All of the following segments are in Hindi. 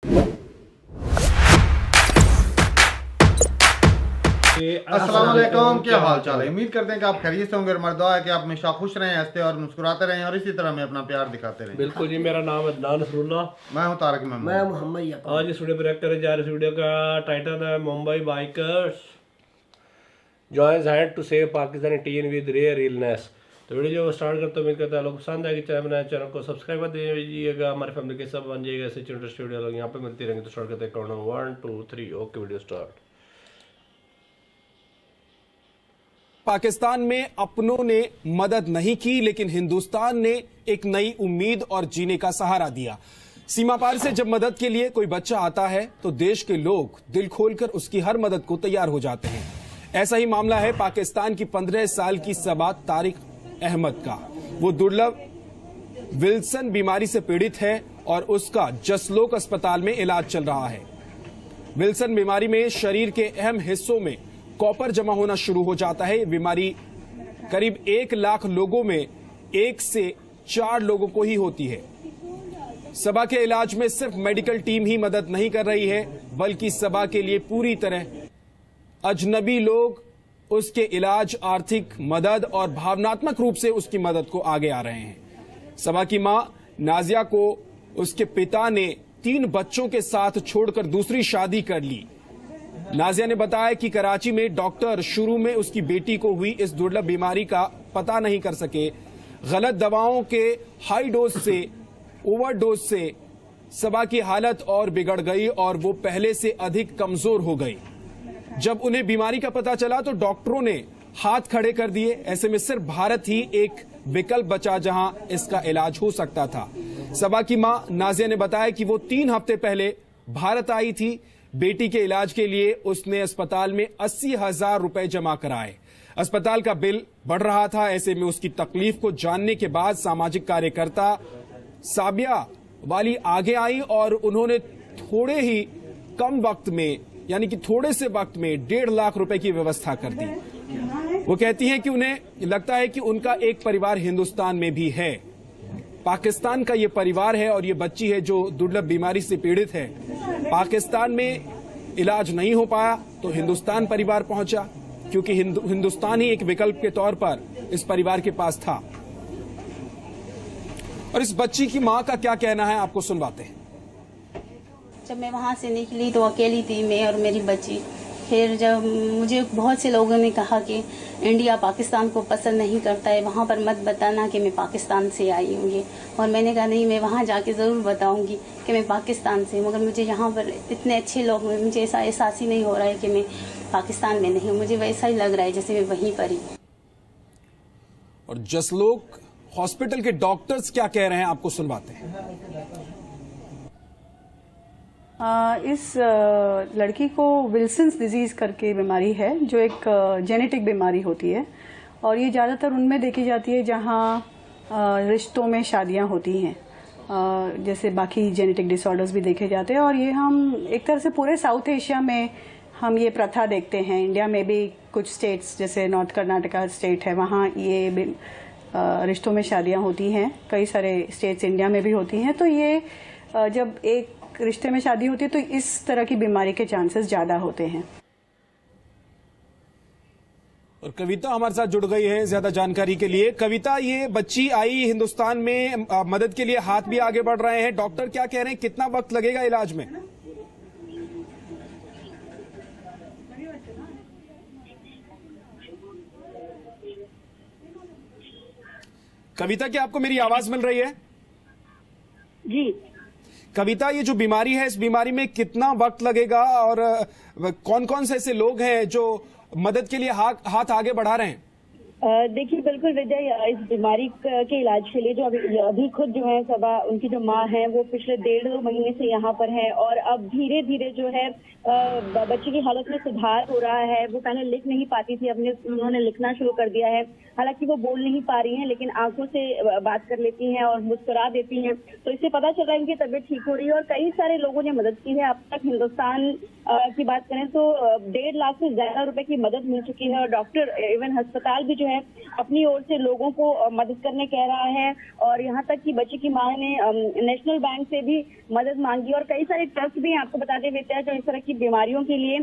अस्सलाम वालेकुम, क्या हाल चाल है। उम्मीद करते हैं कि आप खैरियत से होंगे। हमारी दुआ है कि आप हमेशा खुश रहें, हंसते और मुस्कुराते रहें और इसी तरह हमें अपना प्यार दिखाते रहें। बिल्कुल जी, मेरा नाम अदनान नसरुल्लाह, मैं हूं तारक महमूद। मैं मोहम्मद। आज इस वीडियो पर रिएक्ट करने जा रहे। इस वीडियो का टाइटल है Mumbai bikers joins hand to save Pakistani teen with rare illness. तो वीडियो जो स्टार्ट करते उम्मीद करता है लोग पसंद आएगी। चैनल को सब्सक्राइब कर दीजिएगा, हमारे फैमिली के सब बन जाइएगा। ऐसे इंटरेस्ट वीडियो लोग यहाँ पे मिलती रहेंगे। तो स्टार्ट करते हैं countdown 1 2 3। Okay, video start. Pakistan में अपनों ने मदद नहीं की, लेकिन हिंदुस्तान ने एक नई उम्मीद और जीने का सहारा दिया। सीमा पार से जब मदद के लिए कोई बच्चा आता है तो देश के लोग दिल खोलकर उसकी हर मदद को तैयार हो जाते हैं। ऐसा ही मामला है पाकिस्तान की 15 साल की सबा तारिक अहमद का। वो दुर्लभ विल्सन बीमारी से पीड़ित है और उसका जसलोक अस्पताल में इलाज चल रहा है। विल्सन बीमारी में शरीर के अहम हिस्सों में कॉपर जमा होना शुरू हो जाता है। ये बीमारी करीब 1 लाख लोगों में 1 से 4 लोगों को ही होती है। सबा के इलाज में सिर्फ मेडिकल टीम ही मदद नहीं कर रही है, बल्कि सबा के लिए पूरी तरह अजनबी लोग उसके इलाज, आर्थिक मदद और भावनात्मक रूप से उसकी मदद को आगे आ रहे हैं। सबा की मां नाजिया को उसके पिता ने 3 बच्चों के साथ छोड़कर दूसरी शादी कर ली। नाजिया ने बताया कि कराची में डॉक्टर शुरू में उसकी बेटी को हुई इस दुर्लभ बीमारी का पता नहीं कर सके। गलत दवाओं के हाई डोज से, ओवरडोज से सबा की हालत और बिगड़ गई और वो पहले से अधिक कमजोर हो गई। जब उन्हें बीमारी का पता चला तो डॉक्टरों ने हाथ खड़े कर दिए। ऐसे में सिर्फ भारत ही एक विकल्प बचा जहां इसका इलाज हो सकता था। सबा की मां नाजिया ने बताया कि वो 3 हफ्ते पहले भारत आई थी। बेटी के इलाज के लिए उसने अस्पताल में 80,000 रुपए जमा कराए। अस्पताल का बिल बढ़ रहा था। ऐसे में उसकी तकलीफ को जानने के बाद सामाजिक कार्यकर्ता साबिया वाली आगे आई और उन्होंने थोड़े ही कम वक्त में, यानी कि थोड़े से वक्त में 1.5 लाख रुपए की व्यवस्था कर दी। वो कहती हैं कि उन्हें लगता है कि उनका एक परिवार हिंदुस्तान में भी है। पाकिस्तान का ये परिवार है और ये बच्ची है जो दुर्लभ बीमारी से पीड़ित है। पाकिस्तान में इलाज नहीं हो पाया तो हिंदुस्तान परिवार पहुंचा, क्योंकि हिंदुस्तान ही एक विकल्प के तौर पर इस परिवार के पास था। और इस बच्ची की मां का क्या कहना है आपको सुनवाते हैं। जब मैं वहाँ से निकली तो अकेली थी मैं और मेरी बच्ची। फिर जब मुझे बहुत से लोगों ने कहा कि इंडिया पाकिस्तान को पसंद नहीं करता है, वहाँ पर मत बताना कि मैं पाकिस्तान से आई हूँ ये। और मैंने कहा नहीं, मैं वहाँ जाके ज़रूर बताऊँगी कि मैं पाकिस्तान से हूँ। मगर मुझे यहाँ पर इतने अच्छे लोग, मुझे ऐसा एहसास ही नहीं हो रहा है कि मैं पाकिस्तान में नहीं हूँ। मुझे वैसा ही लग रहा है जैसे मैं वहीं पर ही। और जसलोक हॉस्पिटल के डॉक्टर्स क्या कह रहे हैं आपको सुनवाते हैं। इस लड़की को विल्सन्स डिजीज़ करके बीमारी है, जो एक जेनेटिक बीमारी होती है और ये ज़्यादातर उनमें देखी जाती है जहाँ रिश्तों में शादियाँ होती हैं। जैसे बाकी जेनेटिक डिसऑर्डर्स भी देखे जाते हैं और ये हम एक तरह से पूरे साउथ एशिया में हम ये प्रथा देखते हैं। इंडिया में भी कुछ स्टेट्स जैसे नॉर्थ कर्नाटका स्टेट है, वहाँ ये रिश्तों में शादियाँ होती हैं। कई सारे स्टेट्स इंडिया में भी होती हैं। तो ये जब एक रिश्ते में शादी होती है तो इस तरह की बीमारी के चांसेस ज्यादा होते हैं। और कविता हमारे साथ जुड़ गई है ज्यादा जानकारी के लिए। कविता, ये बच्ची आई हिंदुस्तान में मदद के लिए, हाथ भी आगे बढ़ रहे हैं। डॉक्टर क्या कह रहे हैं, कितना वक्त लगेगा इलाज में? कविता, क्या आपको मेरी आवाज मिल रही है? जी कविता, ये जो बीमारी है, इस बीमारी में कितना वक्त लगेगा और कौन कौन से ऐसे लोग हैं जो मदद के लिए हाथ आगे बढ़ा रहे हैं? देखिए, बिल्कुल विजय, इस बीमारी के इलाज के लिए जो अभी खुद जो है सबा, उनकी जो माँ है वो पिछले 1.5-2 महीने से यहाँ पर है और अब धीरे धीरे जो है बच्ची की हालत में सुधार हो रहा है। वो पहले लिख नहीं पाती थी, उन्होंने लिखना शुरू कर दिया है। हालांकि वो बोल नहीं पा रही हैं, लेकिन आंखों से बात कर लेती हैं और मुस्कुरा देती हैं। तो इससे पता चल रहा है इनकी तबीयत ठीक हो रही है और कई सारे लोगों ने मदद की है। अब तक हिंदुस्तान की बात करें तो 1.5 लाख से ज्यादा रुपए की मदद मिल चुकी है और डॉक्टर इवन अस्पताल भी जो जो है अपनी ओर से लोगों को मदद करने कह रहा है, और यहाँ तक कि बच्चे की मां ने नेशनल बैंक से भी मदद मांगी, और कई सारे ट्रस्ट भी आपको बताते देते हैं जो इस तरह की बीमारियों के लिए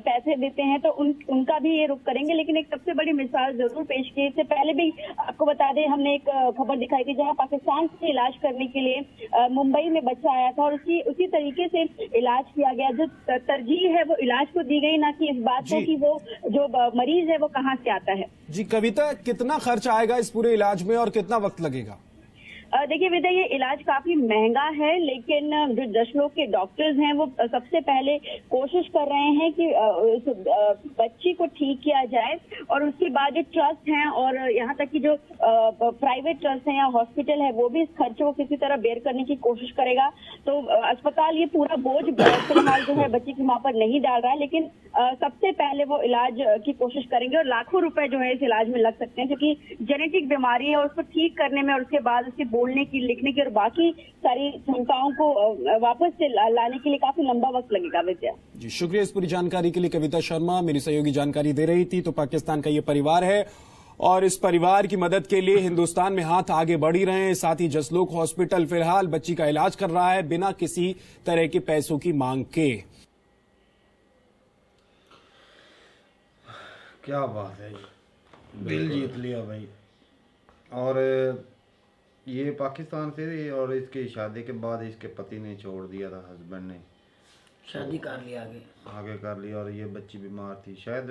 पैसे देते हैं, तो उनका भी ये रुख करेंगे। लेकिन एक सबसे बड़ी मिसाल जरूर पेश की, इससे पहले भी आपको बता दें हमने एक खबर दिखाई थी जहाँ पाकिस्तान से इलाज करने के लिए मुंबई में बच्चा आया था, और उसी तरीके से इलाज किया गया। जो तरजीह है वो इलाज को दी गई, ना कि इस बात को कि वो जो मरीज है वो कहाँ से आता है। जी कविता, कितना खर्च आएगा इस पूरे इलाज में और कितना वक्त लगेगा? देखिए विजय, ये इलाज काफी महंगा है, लेकिन जो जशलों के डॉक्टर्स हैं वो सबसे पहले कोशिश कर रहे हैं कि उस बच्ची को ठीक किया जाए, और उसके बाद जो ट्रस्ट हैं और यहाँ तक कि जो प्राइवेट ट्रस्ट हैं या हॉस्पिटल है वो भी इस खर्चे को किसी तरह बेयर करने की कोशिश करेगा। तो अस्पताल ये पूरा बोझ फिलहाल जो है बच्ची की मां पर नहीं डाल रहा है, लेकिन सबसे पहले वो इलाज की कोशिश करेंगे, और लाखों रुपए जो है इस इलाज में लग सकते हैं, क्योंकि जेनेटिक बीमारी है और उसको ठीक करने में और उसके बाद उसके बोलने की, लिखने की और बाकी सारी क्षमताओं को वापस से लाने के लिए काफी लंबा वक्त लगेगा। विद्या जी शुक्रिया इस पूरी जानकारी के लिए। कविता शर्मा मेरी सहयोगी जानकारी दे रही थी। तो पाकिस्तान का ये परिवार है और इस परिवार की मदद के लिए हिंदुस्तान में हाथ आगे बढ़ ही रहे हैं। साथ ही जसलोक हॉस्पिटल फिलहाल बच्ची का इलाज कर रहा है बिना किसी तरह के पैसों की मांग के। क्या बात है, दिल जीत लिया भाई। और ये पाकिस्तान से, और इसकी शादी के बाद इसके पति ने छोड़ दिया था, हस्बैंड ने शादी कर लिया आगे कर लिया, और ये बच्ची बीमार थी। शायद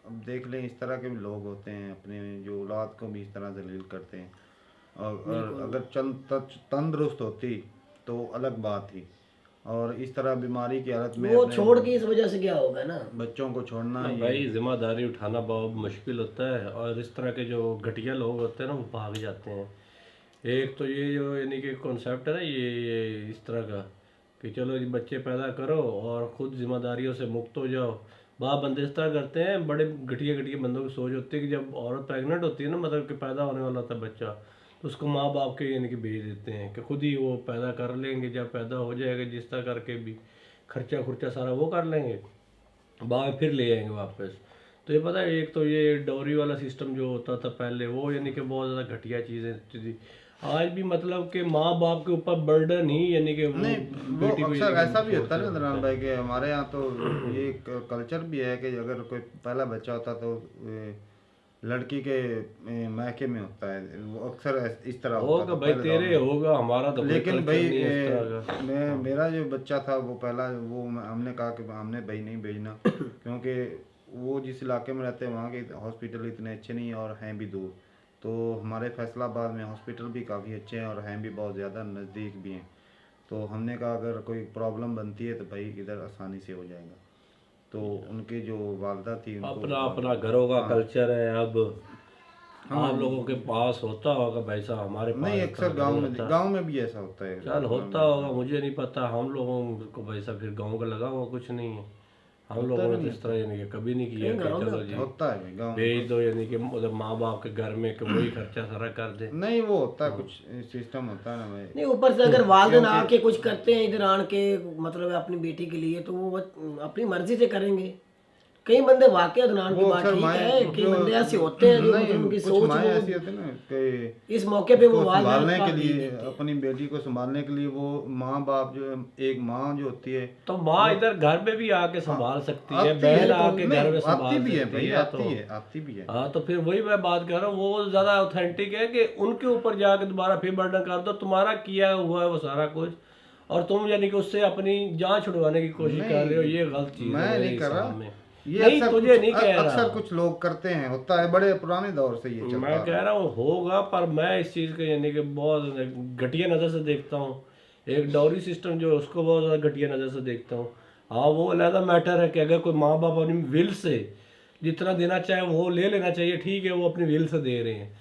अब देख लें, इस तरह के भी लोग होते हैं अपने जो औलाद को भी इस तरह जलील करते हैं। और अगर तंदुरुस्त होती तो अलग बात थी, और इस तरह बीमारी की हालत में वो छोड़ के इस वजह से क्या होगा ना, बच्चों को छोड़ना भाई जिम्मेदारी उठाना बहुत मुश्किल होता है, और इस तरह के जो घटिया लोग होते हैं ना वो भाग जाते हैं। एक तो ये जो यानी कि कॉन्सेप्ट है ना ये इस तरह का कि चलो ये बच्चे पैदा करो और ख़ुद जिम्मेदारियों से मुक्त हो जाओ। बाप बंदे इस तरह करते हैं, बड़े घटिया घटिया बंदों की सोच होती है कि जब औरत प्रेग्नेंट होती है ना, मतलब कि पैदा होने वाला होता है बच्चा, तो उसको माँ बाप के यानी कि भेज देते हैं कि खुद ही वो पैदा कर लेंगे। जब पैदा हो जाएगा जिस तरह करके भी खर्चा खुर्चा सारा वो कर लेंगे, बाद फिर ले आएंगे वापस। तो ये पता है, एक तो ये डॉरी वाला सिस्टम जो होता था पहले, वो यानी कि बहुत ज़्यादा घटिया चीज़ें थी। आज भी मतलब कि माँ बाप के ऊपर बर्डन ही यानी कि वो अक्सर ऐसा भी होता है ना इमरान भाई के, हमारे यहाँ तो ये कल्चर भी है कि अगर कोई पहला बच्चा होता तो लड़की के मैके में होता है, वो अक्सर इस तरह होगा भाई, तेरे होगा, हमारा तो लेकिन भाई मेरा जो बच्चा था वो पहला, वो हमने कहा कि हमने भाई नहीं भेजना, क्योंकि वो जिस इलाके में रहते हैं वहाँ के हॉस्पिटल इतने अच्छे नहीं है और हैं भी दूर। तो हमारे फैसलाबाद में हॉस्पिटल भी काफ़ी अच्छे हैं और हैं भी बहुत ज़्यादा नज़दीक भी हैं। तो हमने कहा अगर कोई प्रॉब्लम बनती है तो भाई इधर आसानी से हो जाएगा। तो उनके जो वालदा थी, अपना अपना घरों का कल्चर है। अब आप लोगों के पास होता होगा भाई साहब, हमारे पास नहीं, अक्सर गांव में भी ऐसा होता है। चल होता होगा, मुझे नहीं पता। हम लोगों को वैसा फिर गाँव का लगा हुआ कुछ नहीं है। हम लोगों ने इस तरह यानी कि कभी नहीं किया कि चलो जी होता है गाँव भेज दो, यानी कि मतलब माँ बाप के घर में कि वही खर्चा सारा कर दे। नहीं, वो होता है कुछ सिस्टम होता है ना भाई। नहीं, ऊपर से अगर वालिदैन आके कुछ करते हैं इधर आन के, मतलब अपनी बेटी के लिए, तो वो अपनी मर्जी से करेंगे। कई बंदे वाकई अदनान की बात ठीक है, कई बंदे ऐसे होते हैं जो मतलब उनकी सोच ऐसी होती है ना कि इस मौके पे वो संभालने के लिए, अपनी बेटी को संभालने के लिए वो माँ बाप जो एक माँ जो होती है, तो माँ इधर घर में भी आके संभाल सकती है, बहन आके घर में संभाल सकती है, आती भी है। हाँ, तो फिर वही मैं बात कर रहा हूँ, वो ज्यादा ऑथेंटिक है कि उनके ऊपर जाके दोबारा फिर बर्डन कर दो, तुम्हारा किया हुआ है वो सारा कुछ, और तुम यानी कि उससे अपनी जान छुड़वाने की कोशिश कर रहे हो। ये गलत चीज है। मैं नहीं कर रहा, ये नहीं, तुझे नहीं कह रहा, अक्सर कुछ लोग करते हैं, होता है, बड़े पुराने दौर से ये चलता है। मैं कह रहा हूँ होगा, पर मैं इस चीज़ को यानी कि बहुत घटिया नज़र से देखता हूँ। एक डाउरी सिस्टम जो है उसको बहुत ज़्यादा घटिया नज़र से देखता हूँ। हाँ, वो अलग मैटर है कि अगर कोई माँ बाप अपनी विल से जितना देना चाहे वो ले लेना चाहिए, ठीक है, वो अपनी विल से दे रहे हैं,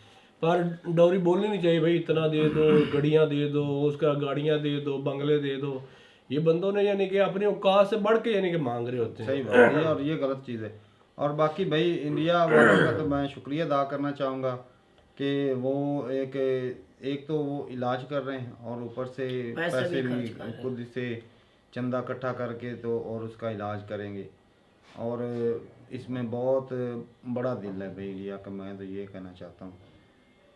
पर डाउरी बोलनी नहीं चाहिए भाई इतना दे दो, गड़ियाँ दे दो, उसका गाड़ियाँ दे दो, बंगले दे दो। ये बंदों ने यानी कि अपनी औकात से बढ़ के यानी कि मांग रहे होते हैं। सही बात है, और ये गलत चीज़ है। और बाकी भाई इंडिया वालों का तो मैं शुक्रिया अदा करना चाहूँगा कि वो एक तो वो इलाज कर रहे हैं और ऊपर से पैसे भी खुद से चंदा इकट्ठा करके तो और उसका इलाज करेंगे। और इसमें बहुत बड़ा दिल है भाई इंडिया का। मैं तो ये कहना चाहता हूँ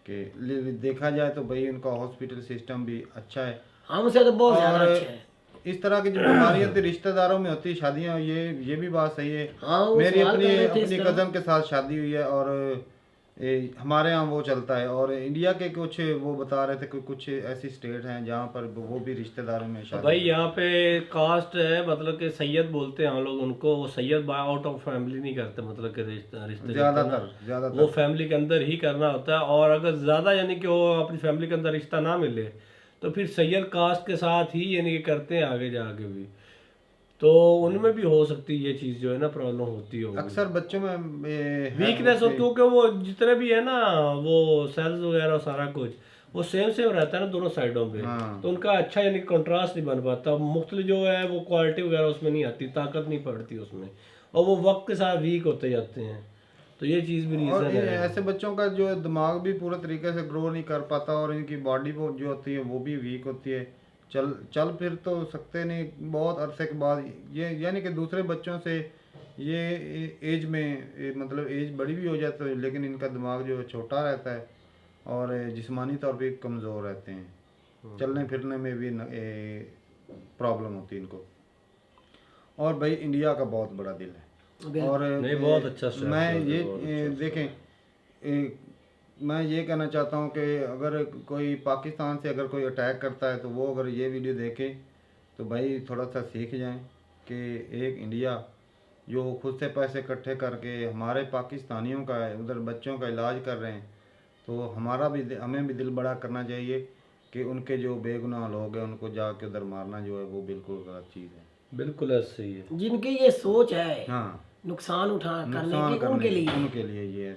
कि देखा जाए तो भाई उनका हॉस्पिटल सिस्टम भी अच्छा है, हमसे तो बहुत ज्यादा और अच्छा है। इस तरह की जो बीमारियां थी रिश्तेदारों में होती शादियां, ये भी बात सही है। हाँ, वो मेरी सवाल कर रहे थे इस अपनी तरह। कज़न के साथ शादी हुई है, और हमारे यहाँ वो चलता है। और इंडिया के कुछ वो बता रहे थे कि कुछ ऐसी स्टेट हैं जहाँ पर वो भी रिश्तेदारों में शादी। भाई यहाँ पे कास्ट है, मतलब कि सैयद बोलते हैं हम लोग उनको, वो Syed bye out of family नहीं करते, मतलब कि रिश्ते ज़्यादातर वो फैमिली के अंदर ही करना होता है। और अगर ज़्यादा यानी कि वो अपनी फैमिली के अंदर रिश्ता ना मिले तो फिर सैयद कास्ट के साथ ही यानी कि करते हैं आगे जाके भी, तो उनमें भी हो सकती है ये चीज़ जो है ना प्रॉब्लम होती है। अक्सर बच्चों में वीकनेस हो, क्योंकि वो जितने भी है ना वो सेल्स वगैरह सारा कुछ वो सेम रहता है ना दोनों साइडों पे। हाँ। तो उनका अच्छा यानी कंट्रास्ट नहीं बन पाता, मुख्तलिफ जो है वो क्वालिटी वगैरह उसमें नहीं आती, ताकत नहीं पड़ती उसमें, और वो वक्त के साथ वीक होते जाते हैं। तो ये चीज़ भी और रीज़न है। ऐसे बच्चों का जो दिमाग भी पूरे तरीके से ग्रो नहीं कर पाता, और इनकी बॉडी जो होती है वो भी वीक होती है। चल फिर तो सकते नहीं बहुत अरसे के बाद, ये यानी कि दूसरे बच्चों से ये एज में मतलब एज बड़ी भी हो जाती है, लेकिन इनका दिमाग जो छोटा रहता है और जिस्मानी तौर पे कमज़ोर रहते हैं। चलने फिरने में भी प्रॉब्लम होती है इनको। और भाई इंडिया का बहुत बड़ा दिल है, और नहीं बहुत अच्छा स्टेप मैं है, ये बहुत अच्छा। देखें मैं ये कहना चाहता हूँ कि अगर कोई पाकिस्तान से अगर कोई अटैक करता है तो वो अगर ये वीडियो देखे तो भाई थोड़ा सा सीख जाएं कि एक इंडिया जो खुद से पैसे इकट्ठे करके हमारे पाकिस्तानियों का उधर बच्चों का इलाज कर रहे हैं, तो हमें भी दिल बड़ा करना चाहिए कि उनके जो बेगुनाह लोग हैं उनको जाके उधर मारना जो है वो बिल्कुल गलत चीज़ है। बिल्कुल ऐसे ही है। जिनकी ये सोच है हाँ, नुकसान करने नुकसान की, उनके लिए उनके लिए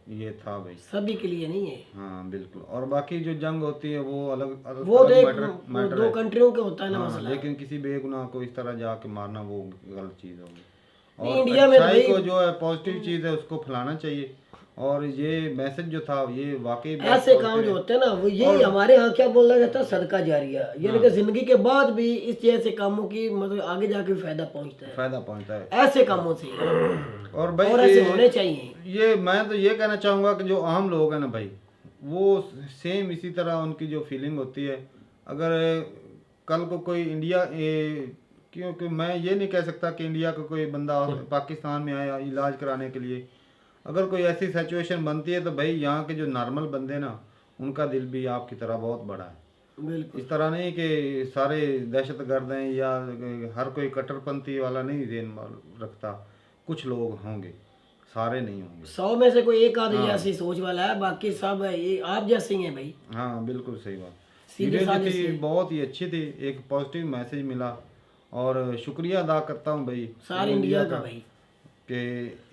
ये था भाई, सभी के लिए नहीं है। हाँ बिल्कुल। और बाकी जो जंग होती है वो अलग वो देख मैटर दो है। कंट्रियों के होता है ना हाँ, मसला। लेकिन किसी बेगुनाह को इस तरह जाके मारना वो गलत चीज़ होगी। नहीं, और इंडिया में अच्छाई भाई- को जो है पॉजिटिव चीज़ है उसको फैलाना चाहिए। और ये मैसेज जो था ये वाकई बहुत ऐसे काम positive जो है। होते हैं ना वो यही हमारे यहाँ क्या बोला जाता है, सदका जारिया, यानी कि जिंदगी के बाद भी इस जैसे कामों की मतलब आगे जाके फायदा पहुंचता है, फायदा पहुंचता है। ऐसे कामों से। और भाई और ऐसे होने चाहिए। ये मैं तो ये कहना चाहूँगा कि जो आम लोग हैं ना भाई, वो सेम इसी तरह उनकी जो फीलिंग होती है। अगर कल को कोई इंडिया क्योंकि मैं ये नहीं कह सकता कि इंडिया का कोई बंदा पाकिस्तान में आया इलाज कराने के लिए, अगर कोई ऐसी सिचुएशन बनती है तो भाई यहाँ के जो नॉर्मल बंदे ना उनका दिल भी आपकी तरह बहुत बड़ा है। बिल्कुल इस तरह नहीं कि सारे दहशतगर्द हैं या हर कोई कट्टरपंथी वाला नहीं ध्यान रखता, कुछ लोग होंगे, सारे नहीं होंगे। 100 में से कोई एक आदमी ऐसी सोच वाला है, बाकी सब है ये आप जैसे ही हैं भाई। हाँ बिल्कुल सही बात। सीधे वीडियो साधे जो थी से। बहुत ही अच्छी थी, एक पॉजिटिव मैसेज मिला, और शुक्रिया अदा करता हूँ भाई सारे इंडिया का भाई, कि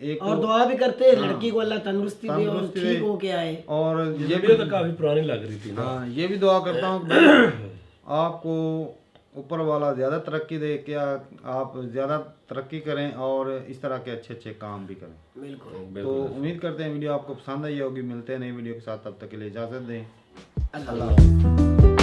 एक और दुआ भी करते हैं लड़की को अल्लाह तंदुरुस्ती दे और तंदुरुस्ती ठीक दे। हो के आए। और ये वीडियो तो काफी पुरानी लग रही थी ना। हाँ ये भी दुआ करता हूँ कि भाई आपको ऊपर वाला ज़्यादा तरक्की दे, क्या आप ज़्यादा तरक्की करें और इस तरह के अच्छे अच्छे काम भी करें। बिल्कुल। तो उम्मीद करते हैं वीडियो आपको पसंद आई होगी। मिलते हैं नई वीडियो के साथ, तब तक के लिए इजाज़त दें। अल्लाह।